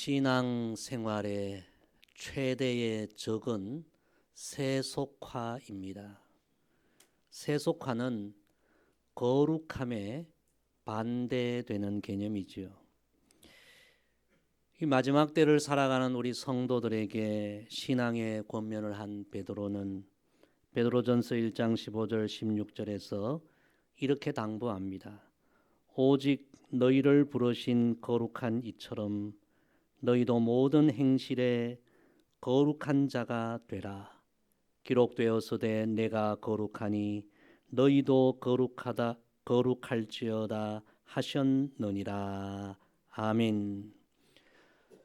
신앙 생활의 최대의 적은 세속화입니다. 세속화는 거룩함에 반대되는 개념이지요. 이 마지막 때를 살아가는 우리 성도들에게 신앙의 권면을 한 베드로는 베드로전서 1장 15절 16절에서 이렇게 당부합니다. 오직 너희를 부르신 거룩한 이처럼 너희도 모든 행실에 거룩한 자가 되라. 기록되었으되 내가 거룩하니 너희도 거룩할지어다 하셨느니라. 아멘.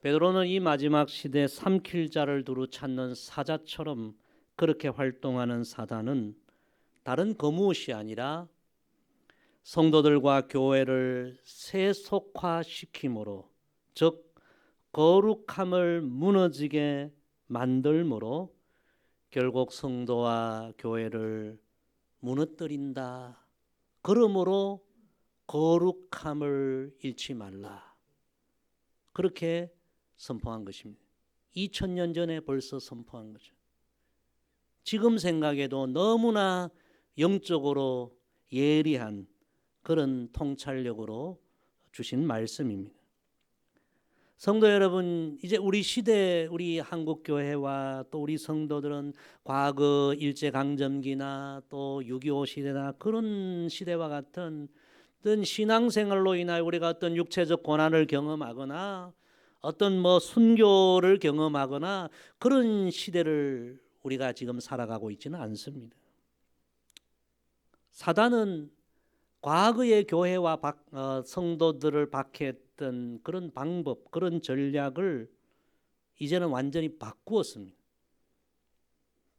베드로는 이 마지막 시대 삼킬 자를 두루 찾는 사자처럼 그렇게 활동하는 사단은 다른 그 무엇이 아니라 성도들과 교회를 세속화시킴으로, 즉 거룩함을 무너지게 만들므로 결국 성도와 교회를 무너뜨린다. 그러므로 거룩함을 잃지 말라. 그렇게 선포한 것입니다. 2000년 전에 벌써 선포한 거죠. 지금 생각해도 너무나 영적으로 예리한 그런 통찰력으로 주신 말씀입니다. 성도 여러분, 이제 우리 시대, 우리 한국교회와 또 우리 성도들은 과거 일제강점기나 또 6.25 시대나 그런 시대와 같은 어떤 신앙생활로 인하여 우리가 어떤 육체적 고난을 경험하거나 어떤 순교를 경험하거나 그런 시대를 우리가 지금 살아가고 있지는 않습니다. 사단은 과거의 교회와 성도들을 박해했던 그런 방법, 그런 전략을 이제는 완전히 바꾸었습니다.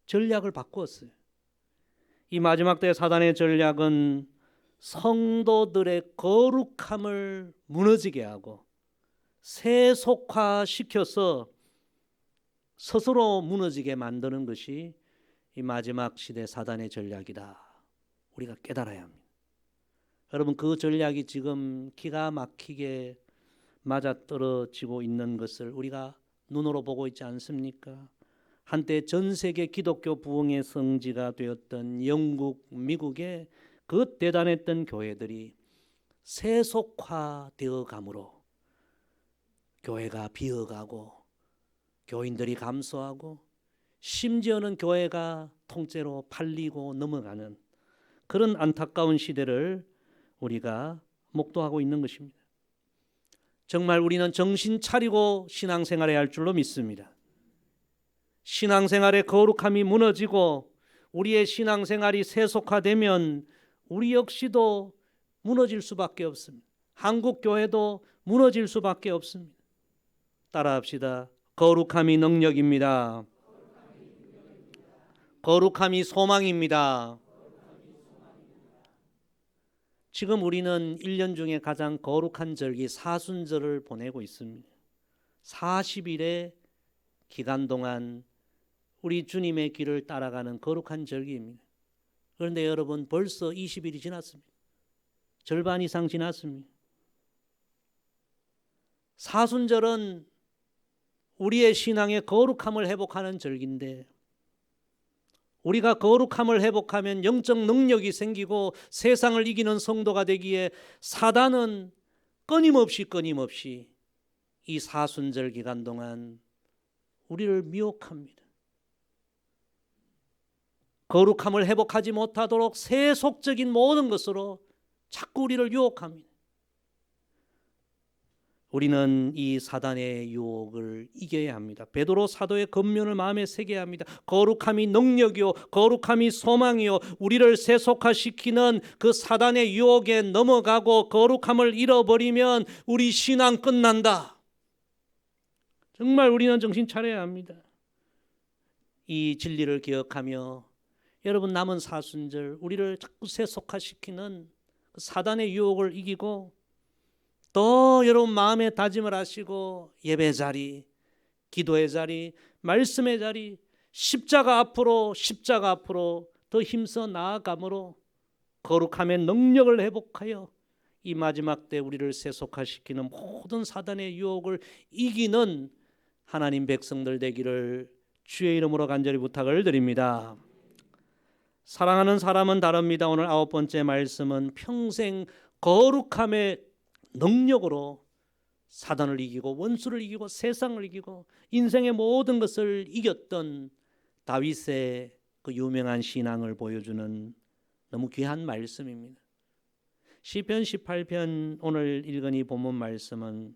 전략을 바꾸었어요. 이 마지막 때 사단의 전략은 성도들의 거룩함을 무너지게 하고 세속화시켜서 스스로 무너지게 만드는 것이 이 마지막 시대 사단의 전략이다. 우리가 깨달아야 합니다. 여러분, 그 전략이 지금 기가 막히게 맞아떨어지고 있는 것을 우리가 눈으로 보고 있지 않습니까? 한때 전 세계 기독교 부흥의 성지가 되었던 영국, 미국의 그 대단했던 교회들이 세속화되어 가므로 교회가 비어가고 교인들이 감소하고 심지어는 교회가 통째로 팔리고 넘어가는 그런 안타까운 시대를 우리가 목도하고 있는 것입니다. 정말 우리는 정신 차리고 신앙생활해야 할 줄로 믿습니다. 신앙생활의 거룩함이 무너지고 우리의 신앙생활이 세속화되면 우리 역시도 무너질 수밖에 없습니다. 한국교회도 무너질 수밖에 없습니다. 따라합시다. 거룩함이 능력입니다. 거룩함이 소망입니다. 지금 우리는 1년 중에 가장 거룩한 절기 사순절을 보내고 있습니다. 40일의 기간 동안 우리 주님의 길을 따라가는 거룩한 절기입니다. 그런데 여러분, 벌써 20일이 지났습니다. 절반 이상 지났습니다. 사순절은 우리의 신앙의 거룩함을 회복하는 절기인데 우리가 거룩함을 회복하면 영적 능력이 생기고 세상을 이기는 성도가 되기에 사단은 끊임없이 이 사순절 기간 동안 우리를 미혹합니다. 거룩함을 회복하지 못하도록 세속적인 모든 것으로 자꾸 우리를 유혹합니다. 우리는 이 사단의 유혹을 이겨야 합니다. 베드로 사도의 권면을 마음에 새겨야 합니다. 거룩함이 능력이요 거룩함이 소망이요 우리를 세속화시키는 그 사단의 유혹에 넘어가고 거룩함을 잃어버리면 우리 신앙 끝난다. 정말 우리는 정신 차려야 합니다. 이 진리를 기억하며 여러분, 남은 사순절 우리를 자꾸 세속화시키는 그 사단의 유혹을 이기고 또 여러분 마음에 다짐을 하시고 예배 자리, 기도의 자리, 말씀의 자리, 십자가 앞으로 더 힘써 나아감으로 거룩함의 능력을 회복하여 이 마지막 때 우리를 세속화시키는 모든 사단의 유혹을 이기는 하나님 백성들 되기를 주의 이름으로 간절히 부탁을 드립니다. 사랑하는 사람은 다릅니다. 오늘 9번째 말씀은 평생 거룩함의 능력으로 사단을 이기고 원수를 이기고 세상을 이기고 인생의 모든 것을 이겼던 다윗의 그 유명한 신앙을 보여주는 너무 귀한 말씀입니다. 시편 18편 오늘 읽은 이 본문 말씀은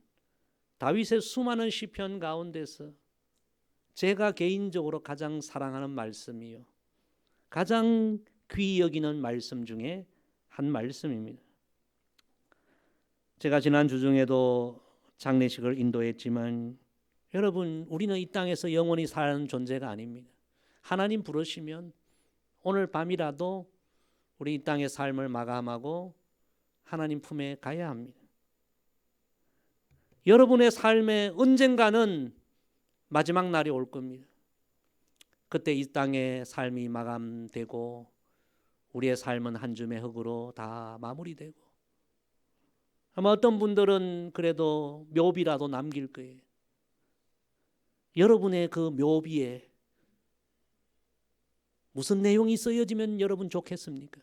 다윗의 수많은 시편 가운데서 제가 개인적으로 가장 사랑하는 말씀이요, 가장 귀히 여기는 말씀 중에 한 말씀입니다. 제가 지난 주중에도 장례식을 인도했지만 여러분, 우리는 이 땅에서 영원히 사는 존재가 아닙니다. 하나님 부르시면 오늘 밤이라도 우리 이 땅의 삶을 마감하고 하나님 품에 가야 합니다. 여러분의 삶에 언젠가는 마지막 날이 올 겁니다. 그때 이 땅의 삶이 마감되고 우리의 삶은 한 줌의 흙으로 다 마무리되고 아마 어떤 분들은 그래도 묘비라도 남길 거예요. 여러분의 그 묘비에 무슨 내용이 쓰여지면 여러분 좋겠습니까?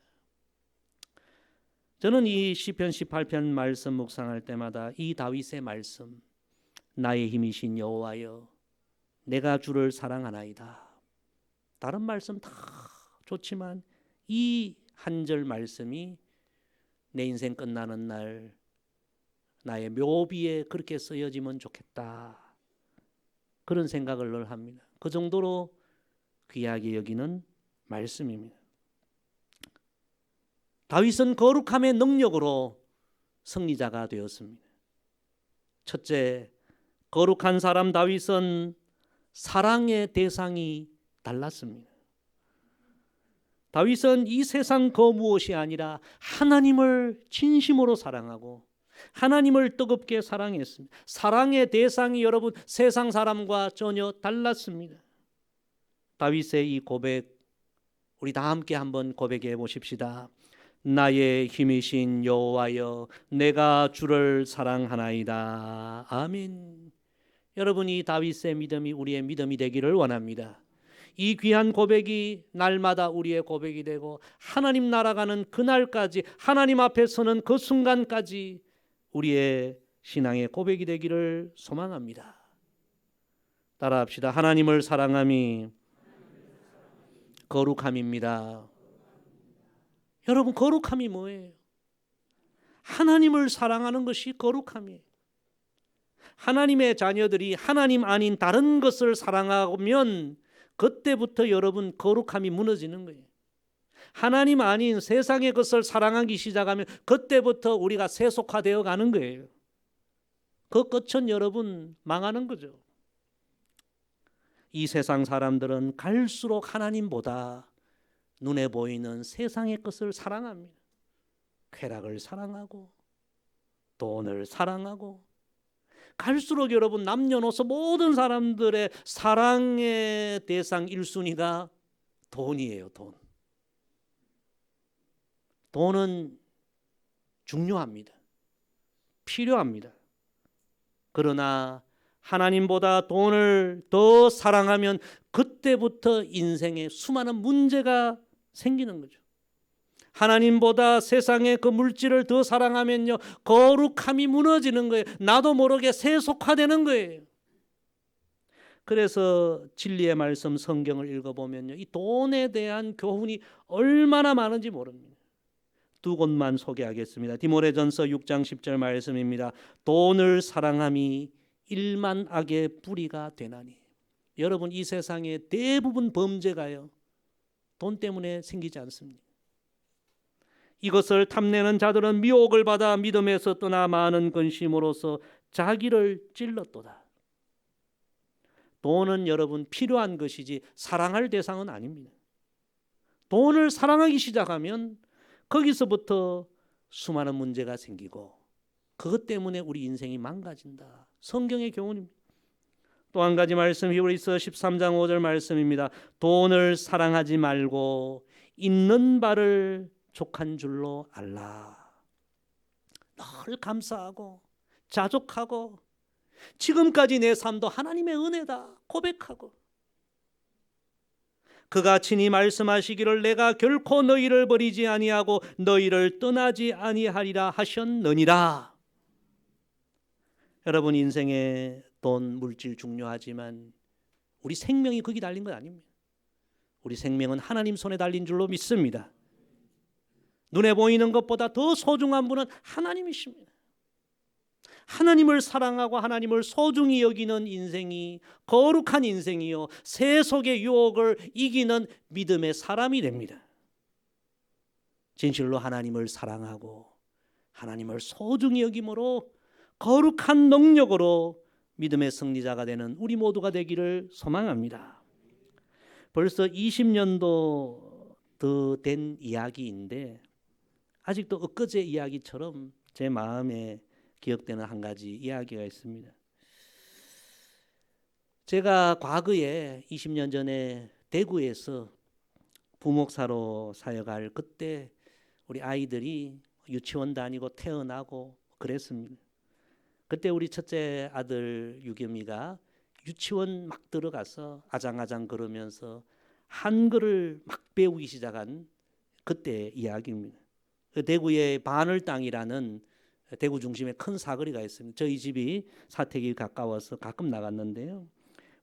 저는 이 시편 18편 말씀 묵상할 때마다 이 다윗의 말씀, 나의 힘이신 여호와여 내가 주를 사랑하나이다. 다른 말씀 다 좋지만 이 한 절 말씀이 내 인생 끝나는 날 나의 묘비에 그렇게 쓰여지면 좋겠다. 그런 생각을 늘 합니다. 그 정도로 귀하게 여기는 말씀입니다. 다윗은 거룩함의 능력으로 승리자가 되었습니다. 첫째, 거룩한 사람 다윗은 사랑의 대상이 달랐습니다. 다윗은 이 세상 그 무엇이 아니라 하나님을 진심으로 사랑하고 하나님을 뜨겁게 사랑했습니다. 사랑의 대상이 여러분 세상 사람과 전혀 달랐습니다. 다윗의 이 고백 우리 다 함께 한번 고백해 보십시다. 나의 힘이신 여호와여 내가 주를 사랑하나이다. 아멘. 여러분, 이 다윗의 믿음이 우리의 믿음이 되기를 원합니다. 이 귀한 고백이 날마다 우리의 고백이 되고 하나님 날아가는 그날까지, 하나님 앞에 서는 그 순간까지 우리의 신앙의 고백이 되기를 소망합니다. 따라합시다. 하나님을 사랑함이 거룩함입니다. 여러분, 거룩함이 뭐예요? 하나님을 사랑하는 것이 거룩함이에요. 하나님의 자녀들이 하나님 아닌 다른 것을 사랑하면 그때부터 여러분 거룩함이 무너지는 거예요. 하나님 아닌 세상의 것을 사랑하기 시작하면 그때부터 우리가 세속화되어 가는 거예요. 그 끝은 여러분 망하는 거죠. 이 세상 사람들은 갈수록 하나님보다 눈에 보이는 세상의 것을 사랑합니다. 쾌락을 사랑하고 돈을 사랑하고 갈수록 여러분 남녀노소 모든 사람들의 사랑의 대상 1순위가 돈이에요. 돈. 돈은 중요합니다. 필요합니다. 그러나 하나님보다 돈을 더 사랑하면 그때부터 인생에 수많은 문제가 생기는 거죠. 하나님보다 세상의 그 물질을 더 사랑하면요 거룩함이 무너지는 거예요. 나도 모르게 세속화되는 거예요. 그래서 진리의 말씀 성경을 읽어보면요 이 돈에 대한 교훈이 얼마나 많은지 모릅니다. 두 곳만 소개하겠습니다. 디모데전서 6장 10절 말씀입니다. 돈을 사랑함이 일만 악의 뿌리가 되나니. 여러분, 이 세상의 대부분 범죄가요 돈 때문에 생기지 않습니다. 이것을 탐내는 자들은 미혹을 받아 믿음에서 떠나 많은 근심으로써 자기를 찔렀도다. 돈은 여러분 필요한 것이지 사랑할 대상은 아닙니다. 돈을 사랑하기 시작하면 거기서부터 수많은 문제가 생기고 그것 때문에 우리 인생이 망가진다. 성경의 교훈입니다. 또 한 가지 말씀 히브리서 13장 5절 말씀입니다. 돈을 사랑하지 말고 있는 바를 족한 줄로 알라. 늘 감사하고 자족하고 지금까지 내 삶도 하나님의 은혜다 고백하고 그가 친히 말씀하시기를 내가 결코 너희를 버리지 아니하고 너희를 떠나지 아니하리라 하셨느니라. 여러분, 인생에 돈, 물질 중요하지만 우리 생명이 거기 달린 건 아닙니다. 우리 생명은 하나님 손에 달린 줄로 믿습니다. 눈에 보이는 것보다 더 소중한 분은 하나님이십니다. 하나님을 사랑하고 하나님을 소중히 여기는 인생이 거룩한 인생이요 세속의 유혹을 이기는 믿음의 사람이 됩니다. 진실로 하나님을 사랑하고 하나님을 소중히 여김으로 거룩한 능력으로 믿음의 승리자가 되는 우리 모두가 되기를 소망합니다. 벌써 20년도 더 된 이야기인데 아직도 엊그제 이야기처럼 제 마음에 기억되는 한 가지 이야기가 있습니다. 제가 과거에 20년 전에 대구에서 부목사로 사역할 그때 우리 아이들이 유치원 다니고 태어나고 그랬습니다. 그때 우리 첫째 아들 유겸이가 유치원 막 들어가서 아장아장 걸으면서 한글을 막 배우기 시작한 그때 이야기입니다. 대구의 바늘땅이라는 대구 중심에 큰 사거리가 있습니다. 저희 집이 사택이 가까워서 가끔 나갔는데요.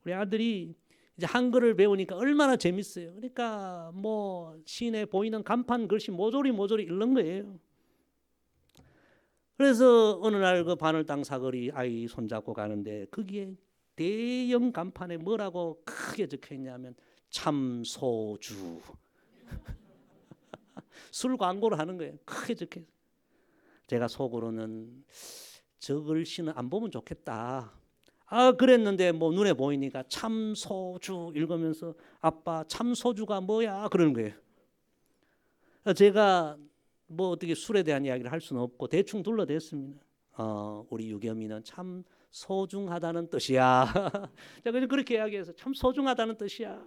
우리 아들이 이제 한글을 배우니까 얼마나 재밌어요. 그러니까 뭐 시내 보이는 간판 글씨 모조리 읽는 거예요. 그래서 어느 날 그 바늘땅 사거리 아이 손잡고 가는데 거기에 대형 간판에 뭐라고 크게 적혀 있냐면 참소주. 술 광고를 하는 거예요. 크게 적혀 있어요. 제가 속으로는 저 글씨는 안 보면 좋겠다. 그랬는데 뭐 눈에 보이니까 참소주 읽으면서 아빠 참소주가 뭐야 그러는 거예요. 제가 뭐 어떻게 술에 대한 이야기를 할 수는 없고 대충 둘러댔습니다. 우리 유겸이는 참 소중하다는 뜻이야. 제가 그렇게 이야기해서 참 소중하다는 뜻이야.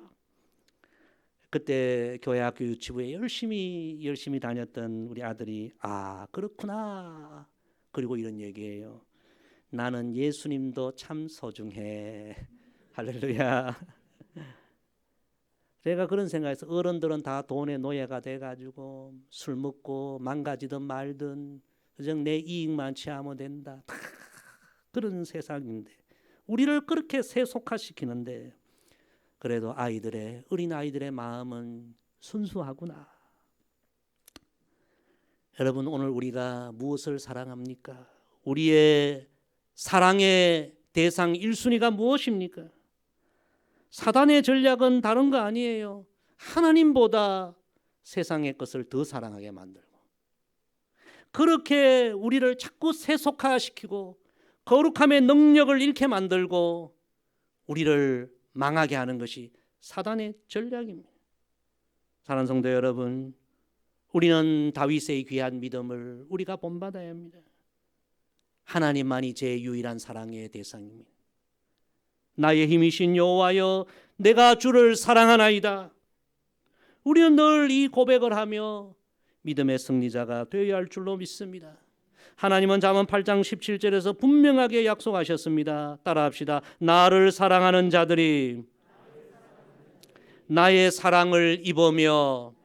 그때 교회 학교 유치부에 열심히 다녔던 우리 아들이 그렇구나. 그리고 이런 얘기예요. 나는 예수님도 참 소중해. 할렐루야. 제가 그런 생각에서 어른들은 다 돈의 노예가 돼가지고 술 먹고 망가지든 말든 그냥 내 이익만 취하면 된다. 다 그런 세상인데 우리를 그렇게 세속화시키는데 그래도 어린 아이들의 마음은 순수하구나. 여러분, 오늘 우리가 무엇을 사랑합니까? 우리의 사랑의 대상 1순위가 무엇입니까? 사단의 전략은 다른 거 아니에요. 하나님보다 세상의 것을 더 사랑하게 만들고 그렇게 우리를 자꾸 세속화시키고 거룩함의 능력을 잃게 만들고 우리를 망하게 하는 것이 사단의 전략입니다. 사랑하는 성도 여러분, 우리는 다윗의 귀한 믿음을 우리가 본받아야 합니다. 하나님만이 제 유일한 사랑의 대상입니다. 나의 힘이신 여호와여 내가 주를 사랑하나이다. 우리는 늘 이 고백을 하며 믿음의 승리자가 되어야 할 줄로 믿습니다. 하나님은 잠언 8장 17절에서 분명하게 약속하셨습니다. 따라합시다. 나를 사랑하는 자들이 나의 사랑을 입으며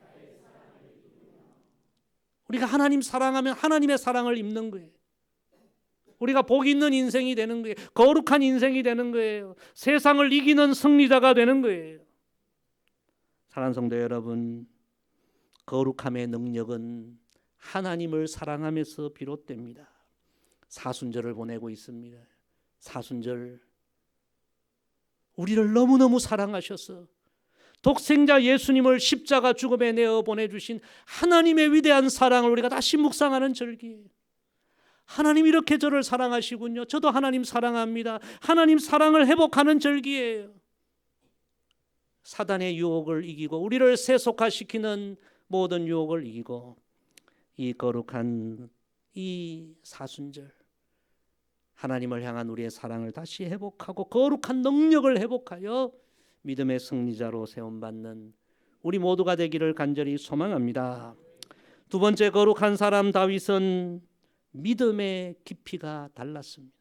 우리가 하나님 사랑하면 하나님의 사랑을 입는 거예요. 우리가 복 있는 인생이 되는 거예요. 거룩한 인생이 되는 거예요. 세상을 이기는 승리자가 되는 거예요. 사랑하는 성도 여러분, 거룩함의 능력은 하나님을 사랑하면서 비롯됩니다. 사순절을 보내고 있습니다. 사순절, 우리를 너무너무 사랑하셔서 독생자 예수님을 십자가 죽음에 내어 보내주신 하나님의 위대한 사랑을 우리가 다시 묵상하는 절기예요. 하나님 이렇게 저를 사랑하시군요. 저도 하나님 사랑합니다. 하나님 사랑을 회복하는 절기예요. 사단의 유혹을 이기고 우리를 세속화시키는 모든 유혹을 이기고 이 거룩한 이 사순절, 하나님을 향한 우리의 사랑을 다시 회복하고 거룩한 능력을 회복하여 믿음의 승리자로 세움받는 우리 모두가 되기를 간절히 소망합니다. 두 번째 거룩한 사람 다윗은 믿음의 깊이가 달랐습니다.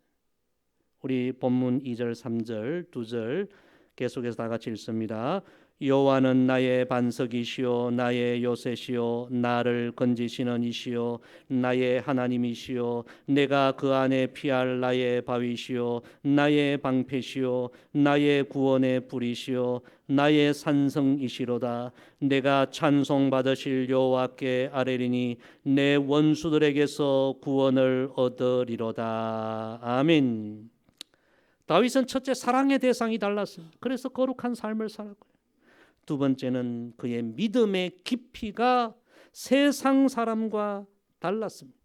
우리 본문 2절, 3절, 2절 계속해서 다 같이 읽습니다. 여호와는 나의 반석이시요 나의 요새시요 나를 건지시는 이시요 나의 하나님이시요 내가 그 안에 피할 나의 바위시요 나의 방패시요 나의 구원의 불이시요 나의 산성이시로다. 내가 찬송받으실 여호와께 아뢰리니 내 원수들에게서 구원을 얻으리로다. 아멘. 다윗은 첫째 사랑의 대상이 달랐습니다. 그래서 거룩한 삶을 살았고요. 두 번째는 그의 믿음의 깊이가 세상 사람과 달랐습니다.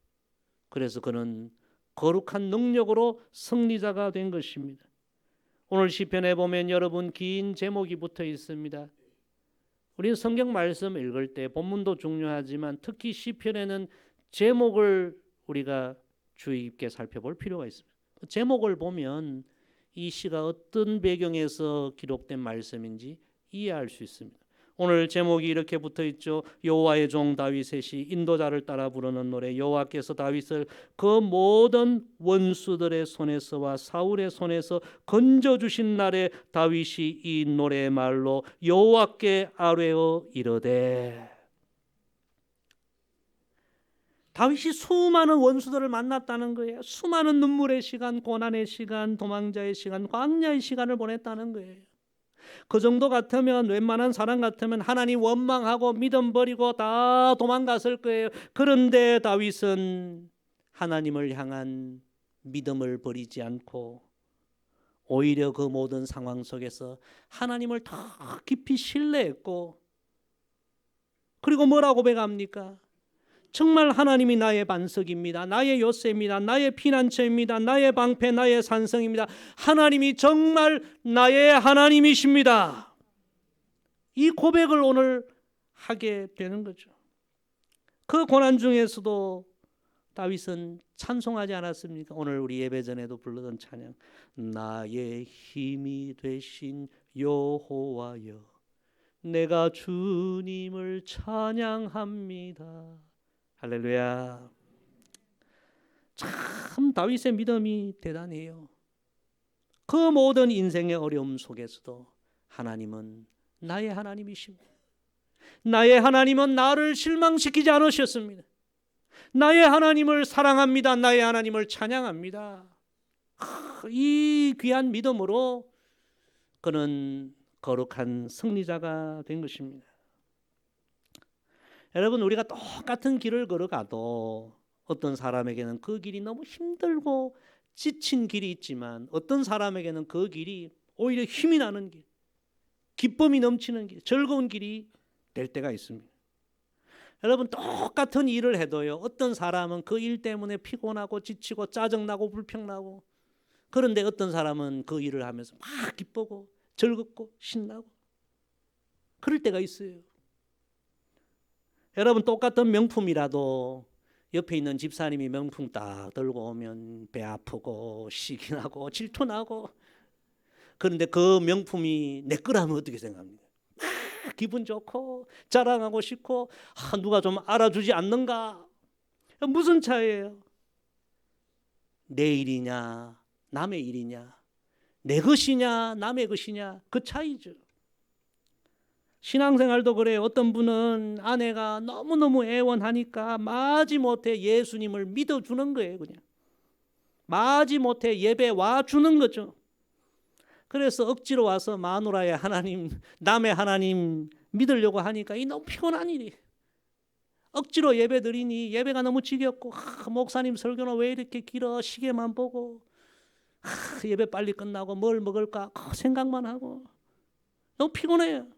그래서 그는 거룩한 능력으로 승리자가 된 것입니다. 오늘 시편에 보면 여러분 긴 제목이 붙어 있습니다. 우리는 성경 말씀 읽을 때 본문도 중요하지만 특히 시편에는 제목을 우리가 주의 깊게 살펴볼 필요가 있습니다. 제목을 보면 이 시가 어떤 배경에서 기록된 말씀인지 이해할 수 있습니다. 오늘 제목이 이렇게 붙어 있죠. 여호와의 종 다윗의 시, 인도자를 따라 부르는 노래. 여호와께서 다윗을 그 모든 원수들의 손에서와 사울의 손에서 건져주신 날에 다윗이 이 노래의 말로 여호와께 아뢰어 이르되. 다윗이 수많은 원수들을 만났다는 거예요. 수많은 눈물의 시간, 고난의 시간, 도망자의 시간, 광야의 시간을 보냈다는 거예요. 그 정도 같으면 웬만한 사람 같으면 하나님 원망하고 믿음 버리고 다 도망갔을 거예요. 그런데 다윗은 하나님을 향한 믿음을 버리지 않고 오히려 그 모든 상황 속에서 하나님을 더 깊이 신뢰했고, 그리고 뭐라고 고백합니까? 정말 하나님이 나의 반석입니다. 나의 요새입니다. 나의 피난처입니다. 나의 방패, 나의 산성입니다. 하나님이 정말 나의 하나님이십니다. 이 고백을 오늘 하게 되는 거죠. 그 고난 중에서도 다윗은 찬송하지 않았습니까? 오늘 우리 예배 전에도 부르던 찬양, 나의 힘이 되신 여호와여 내가 주님을 찬양합니다. 할렐루야. 참 다윗의 믿음이 대단해요. 그 모든 인생의 어려움 속에서도 하나님은 나의 하나님이십니다. 나의 하나님은 나를 실망시키지 않으셨습니다. 나의 하나님을 사랑합니다. 나의 하나님을 찬양합니다. 이 귀한 믿음으로 그는 거룩한 승리자가 된 것입니다. 여러분, 우리가 똑같은 길을 걸어가도 어떤 사람에게는 그 길이 너무 힘들고 지친 길이 있지만 어떤 사람에게는 그 길이 오히려 힘이 나는 길, 기쁨이 넘치는 길, 즐거운 길이 될 때가 있습니다. 여러분, 똑같은 일을 해도요, 어떤 사람은 그 일 때문에 피곤하고 지치고 짜증나고 불평나고, 그런데 어떤 사람은 그 일을 하면서 막 기쁘고 즐겁고 신나고 그럴 때가 있어요. 여러분, 똑같은 명품이라도 옆에 있는 집사님이 명품 딱 들고 오면 배 아프고 시기 나고 질투나고, 그런데 그 명품이 내 거라면 어떻게 생각합니까? 기분 좋고 자랑하고 싶고, 누가 좀 알아주지 않는가? 무슨 차이예요? 내 일이냐 남의 일이냐, 내 것이냐 남의 것이냐, 그 차이죠. 신앙생활도 그래요. 어떤 분은 아내가 너무너무 애원하니까 마지못해 예수님을 믿어주는 거예요. 그냥 마지못해 예배 와주는 거죠. 그래서 억지로 와서 마누라의 하나님, 남의 하나님 믿으려고 하니까 이 너무 피곤한 일이. 억지로 예배 드리니 예배가 너무 지겹고, 목사님 설교는 왜 이렇게 길어, 시계만 보고, 예배 빨리 끝나고 뭘 먹을까 생각만 하고 너무 피곤해요.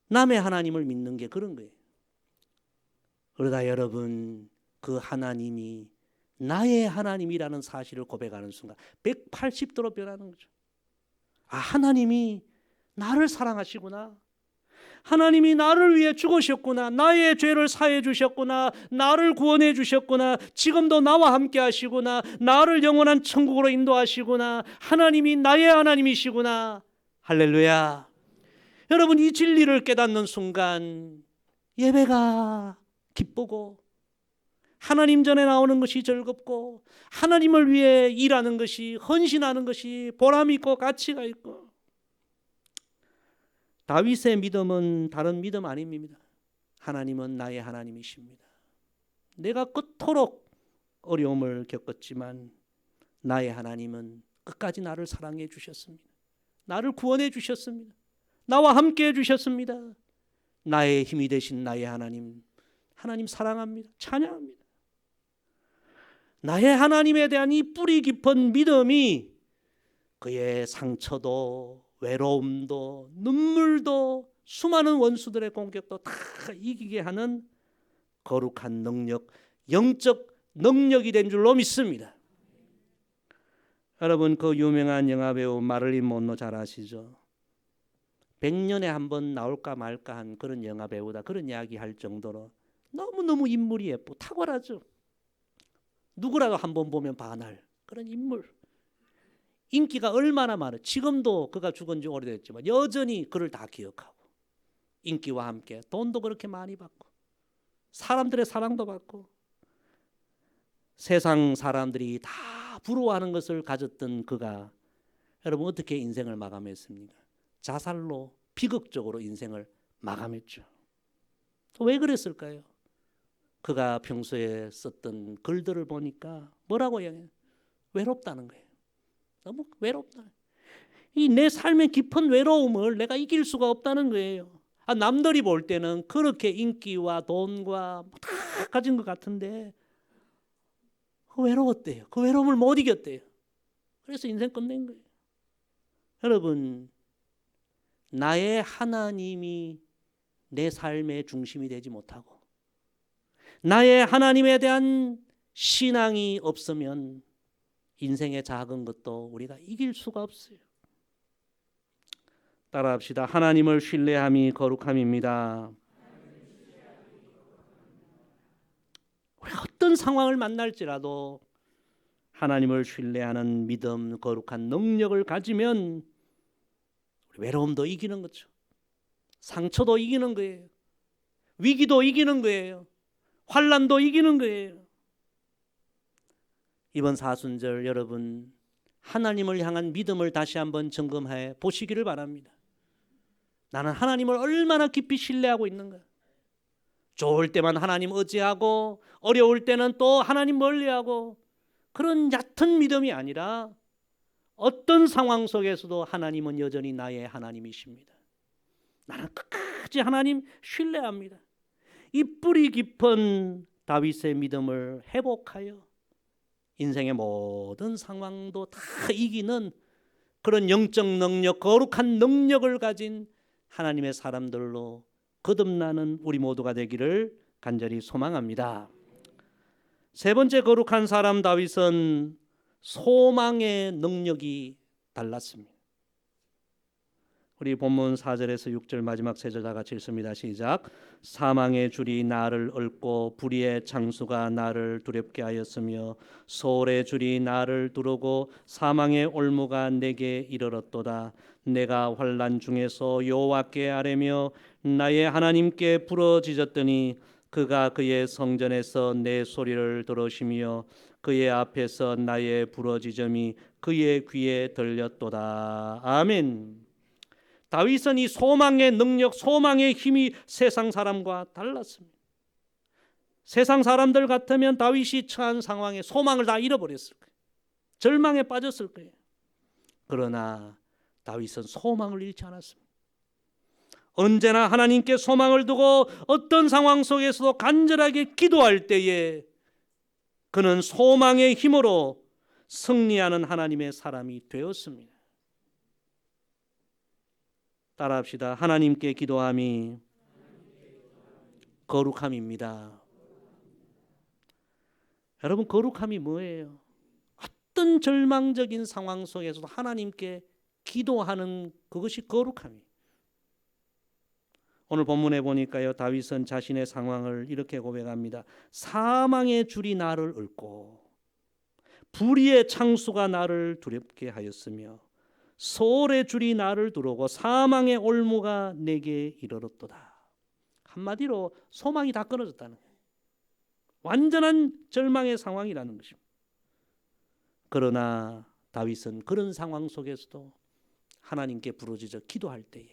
남의 하나님을 믿는 게 그런 거예요. 그러다 여러분, 그 하나님이 나의 하나님이라는 사실을 고백하는 순간 180도로 변하는 거죠. 하나님이 나를 사랑하시구나, 하나님이 나를 위해 죽으셨구나, 나의 죄를 사해 주셨구나, 나를 구원해 주셨구나, 지금도 나와 함께 하시구나, 나를 영원한 천국으로 인도하시구나, 하나님이 나의 하나님이시구나. 할렐루야. 여러분, 이 진리를 깨닫는 순간 예배가 기쁘고 하나님 전에 나오는 것이 즐겁고 하나님을 위해 일하는 것이, 헌신하는 것이 보람 있고 가치가 있고. 다윗의 믿음은 다른 믿음 아닙니다. 하나님은 나의 하나님이십니다. 내가 그토록 어려움을 겪었지만 나의 하나님은 끝까지 나를 사랑해 주셨습니다. 나를 구원해 주셨습니다. 나와 함께 해 주셨습니다. 나의 힘이 되신 나의 하나님, 하나님 사랑합니다. 찬양합니다. 나의 하나님에 대한 이 뿌리 깊은 믿음이 그의 상처도 외로움도 눈물도 수많은 원수들의 공격도 다 이기게 하는 거룩한 능력, 영적 능력이 된 줄로 믿습니다. 여러분, 그 유명한 영화배우 마릴린 먼로 잘 아시죠? 100년에 한 번 나올까 말까 한 그런 영화배우다, 그런 이야기 할 정도로 너무너무 인물이 예쁘고 탁월하죠. 누구라도 한 번 보면 반할 그런 인물. 인기가 얼마나 많아. 지금도 그가 죽은 지 오래됐지만 여전히 그를 다 기억하고, 인기와 함께 돈도 그렇게 많이 받고 사람들의 사랑도 받고 세상 사람들이 다 부러워하는 것을 가졌던 그가 여러분 어떻게 인생을 마감했습니까? 자살로 비극적으로 인생을 마감했죠. 왜 그랬을까요? 그가 평소에 썼던 글들을 보니까 뭐라고 해요? 외롭다는 거예요. 너무 외롭다. 이 내 삶의 깊은 외로움을 내가 이길 수가 없다는 거예요. 남들이 볼 때는 그렇게 인기와 돈과 다 가진 것 같은데 외로웠대요. 그 외로움을 못 이겼대요. 그래서 인생 끝낸 거예요. 여러분, 나의 하나님이 내 삶의 중심이 되지 못하고 나의 하나님에 대한 신앙이 없으면 인생의 작은 것도 우리가 이길 수가 없어요. 따라합시다. 하나님을 신뢰함이 거룩함입니다. 우리 어떤 상황을 만날지라도 하나님을 신뢰하는 믿음, 거룩한 능력을 가지면 외로움도 이기는 거죠. 상처도 이기는 거예요. 위기도 이기는 거예요. 환난도 이기는 거예요. 이번 사순절 여러분 하나님을 향한 믿음을 다시 한번 점검해 보시기를 바랍니다. 나는 하나님을 얼마나 깊이 신뢰하고 있는가? 좋을 때만 하나님 의지하고 어려울 때는 또 하나님 멀리하고 그런 얕은 믿음이 아니라 어떤 상황 속에서도 하나님은 여전히 나의 하나님이십니다. 나는 끝까지 하나님 신뢰합니다. 이 뿌리 깊은 다윗의 믿음을 회복하여 인생의 모든 상황도 다 이기는 그런 영적 능력, 거룩한 능력을 가진 하나님의 사람들로 거듭나는 우리 모두가 되기를 간절히 소망합니다. 세 번째 거룩한 사람 다윗은 소망의 능력이 달랐습니다. 우리 본문 4절에서 6절 마지막 세 절 다 같이 읽습니다. 시작. 사망의 줄이 나를 얽고 불의의 창수가 나를 두렵게 하였으며 소울의 줄이 나를 두르고 사망의 올무가 내게 이르렀도다. 내가 환난 중에서 여호와께 아뢰며 나의 하나님께 부르짖었더니 그가 그의 성전에서 내 소리를 들으시며 그의 앞에서 나의 부르짖음이 그의 귀에 들렸도다. 아멘. 다윗은 이 소망의 능력, 소망의 힘이 세상 사람과 달랐습니다. 세상 사람들 같으면 다윗이 처한 상황에 소망을 다 잃어버렸을 거예요. 절망에 빠졌을 거예요. 그러나 다윗은 소망을 잃지 않았습니다. 언제나 하나님께 소망을 두고 어떤 상황 속에서도 간절하게 기도할 때에 그는 소망의 힘으로 승리하는 하나님의 사람이 되었습니다. 따라합시다. 하나님께 기도함이 거룩함입니다. 여러분, 거룩함이 뭐예요? 어떤 절망적인 상황 속에서도 하나님께 기도하는 그것이 거룩함이에요. 오늘 본문에 보니까요, 다윗은 자신의 상황을 이렇게 고백합니다. 사망의 줄이 나를 얽고 불의의 창수가 나를 두렵게 하였으며 소울의 줄이 나를 두르고 사망의 올무가 내게 이르렀도다. 한마디로 소망이 다 끊어졌다는 거예요. 완전한 절망의 상황이라는 것입니다. 그러나 다윗은 그런 상황 속에서도 하나님께 부르짖어 기도할 때에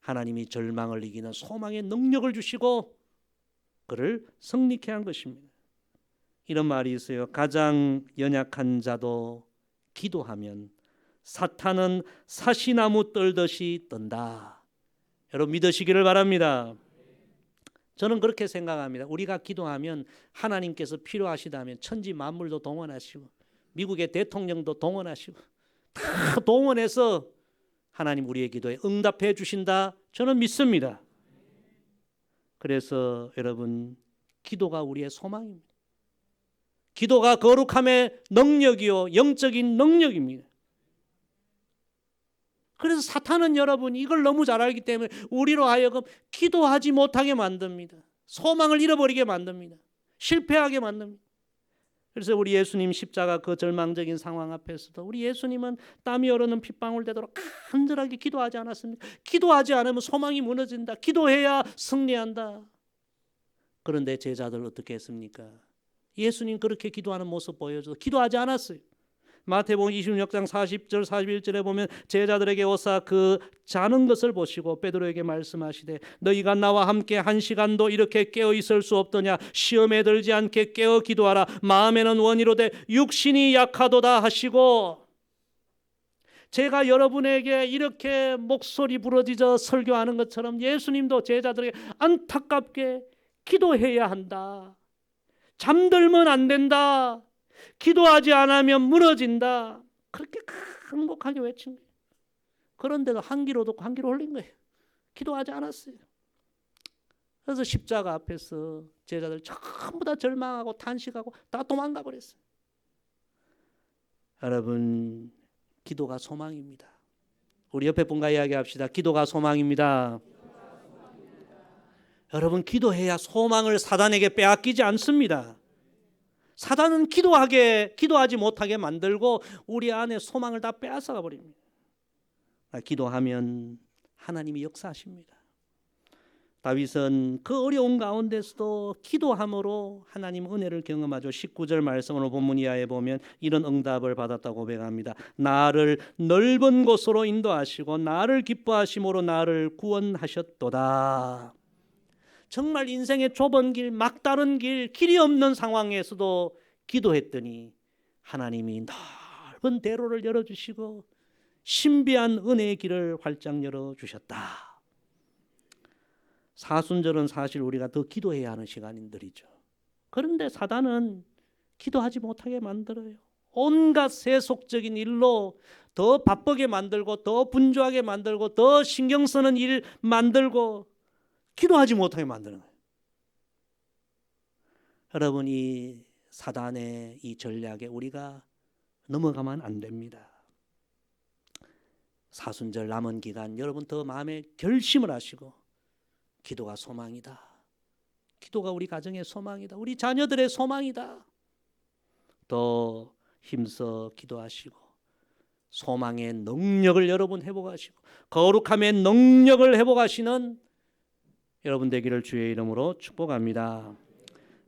하나님이 절망을 이기는 소망의 능력을 주시고 그를 승리케 한 것입니다. 이런 말이 있어요. 가장 연약한 자도 기도하면 사탄은 사시나무 떨듯이 뜬다. 여러분 믿으시기를 바랍니다. 저는 그렇게 생각합니다. 우리가 기도하면 하나님께서 필요하시다면 천지 만물도 동원하시고 미국의 대통령도 동원하시고 다 동원해서 하나님 우리의 기도에 응답해 주신다. 저는 믿습니다. 그래서 여러분 기도가 우리의 소망입니다. 기도가 거룩함의 능력이요 영적인 능력입니다. 그래서 사탄은 여러분 이걸 너무 잘 알기 때문에 우리로 하여금 기도하지 못하게 만듭니다. 소망을 잃어버리게 만듭니다. 실패하게 만듭니다. 그래서 우리 예수님 십자가 그 절망적인 상황 앞에서도 우리 예수님은 땀이 흐르는 핏방울 되도록 간절하게 기도하지 않았습니까? 기도하지 않으면 소망이 무너진다. 기도해야 승리한다. 그런데 제자들 어떻게 했습니까? 예수님 그렇게 기도하는 모습 보여줘도 기도하지 않았어요. 마태복음 26장 40절 41절에 보면 제자들에게 오사 그 자는 것을 보시고 베드로에게 말씀하시되 너희가 나와 함께 한 시간도 이렇게 깨어 있을 수 없더냐. 시험에 들지 않게 깨어 기도하라. 마음에는 원이로되 육신이 약하도다 하시고, 제가 여러분에게 이렇게 목소리 부러지져 설교하는 것처럼 예수님도 제자들에게 안타깝게 기도해야 한다. 잠들면 안 된다. 기도하지 않으면 무너진다. 그렇게 행복하게 외친 거예요. 그런데도 한 귀로 듣고 한 귀로 흘린 거예요. 기도하지 않았어요. 그래서 십자가 앞에서 제자들 전부 다 절망하고 탄식하고 다 도망가 버렸어요. 여러분 기도가 소망입니다. 우리 옆에 분과 이야기합시다. 기도가 소망입니다. 여러분 기도해야 소망을 사단에게 빼앗기지 않습니다. 사단은 기도하지 못하게 만들고 우리 안에 소망을 다 빼앗아가 버립니다. 기도하면 하나님이 역사하십니다. 다윗은 그 어려운 가운데서도 기도함으로 하나님 은혜를 경험하죠. 19절 말씀으로 본문 이하에 보면 이런 응답을 받았다고 고백합니다. 나를 넓은 곳으로 인도하시고 나를 기뻐하심으로 나를 구원하셨도다. 정말 인생의 좁은 길, 막다른 길, 길이 없는 상황에서도 기도했더니 하나님이 넓은 대로를 열어주시고 신비한 은혜의 길을 활짝 열어주셨다. 사순절은 사실 우리가 더 기도해야 하는 시간들이죠. 그런데 사단은 기도하지 못하게 만들어요. 온갖 세속적인 일로 더 바쁘게 만들고 더 분주하게 만들고 더 신경 쓰는 일 만들고 기도하지 못하게 만드는 거예요. 여러분 이 사단의 이 전략에 우리가 넘어가면 안 됩니다. 사순절 남은 기간 여러분 더 마음에 결심을 하시고 기도가 소망이다. 기도가 우리 가정의 소망이다. 우리 자녀들의 소망이다. 더 힘써 기도하시고 소망의 능력을 여러분 회복하시고 거룩함의 능력을 회복하시는 여러분 되기를 주의 이름으로 축복합니다.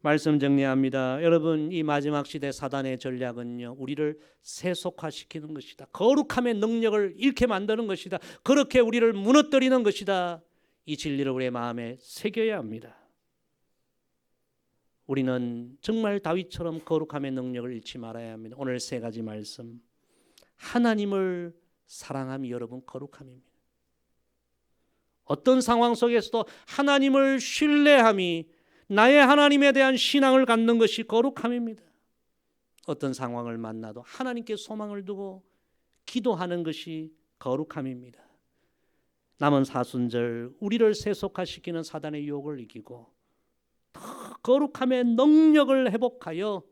말씀 정리합니다. 여러분 이 마지막 시대 사단의 전략은요 우리를 세속화시키는 것이다. 거룩함의 능력을 잃게 만드는 것이다. 그렇게 우리를 무너뜨리는 것이다. 이 진리를 우리의 마음에 새겨야 합니다. 우리는 정말 다윗처럼 거룩함의 능력을 잃지 말아야 합니다. 오늘 세 가지 말씀. 하나님을 사랑함이 여러분 거룩함입니다. 어떤 상황 속에서도 하나님을 신뢰함이 나의 하나님에 대한 신앙을 갖는 것이 거룩함입니다. 어떤 상황을 만나도 하나님께 소망을 두고 기도하는 것이 거룩함입니다. 남은 사순절 우리를 세속화시키는 사단의 유혹을 이기고 더 거룩함의 능력을 회복하여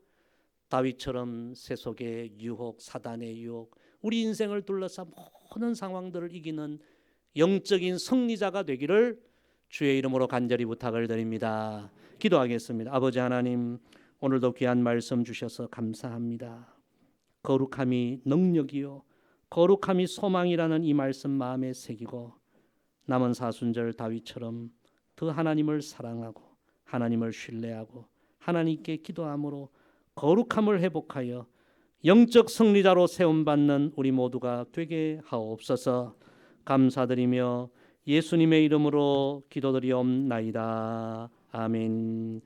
다윗처럼 세속의 유혹, 사단의 유혹, 우리 인생을 둘러싼 모든 상황들을 이기는 영적인 승리자가 되기를 주의 이름으로 간절히 부탁을 드립니다. 기도하겠습니다. 아버지 하나님, 오늘도 귀한 말씀 주셔서 감사합니다. 거룩함이 능력이요 거룩함이 소망이라는 이 말씀 마음에 새기고 남은 사순절 다윗처럼 더 하나님을 사랑하고 하나님을 신뢰하고 하나님께 기도함으로 거룩함을 회복하여 영적 승리자로 세움받는 우리 모두가 되게 하옵소서. 감사드리며 예수님의 이름으로 기도드리옵나이다. 아멘.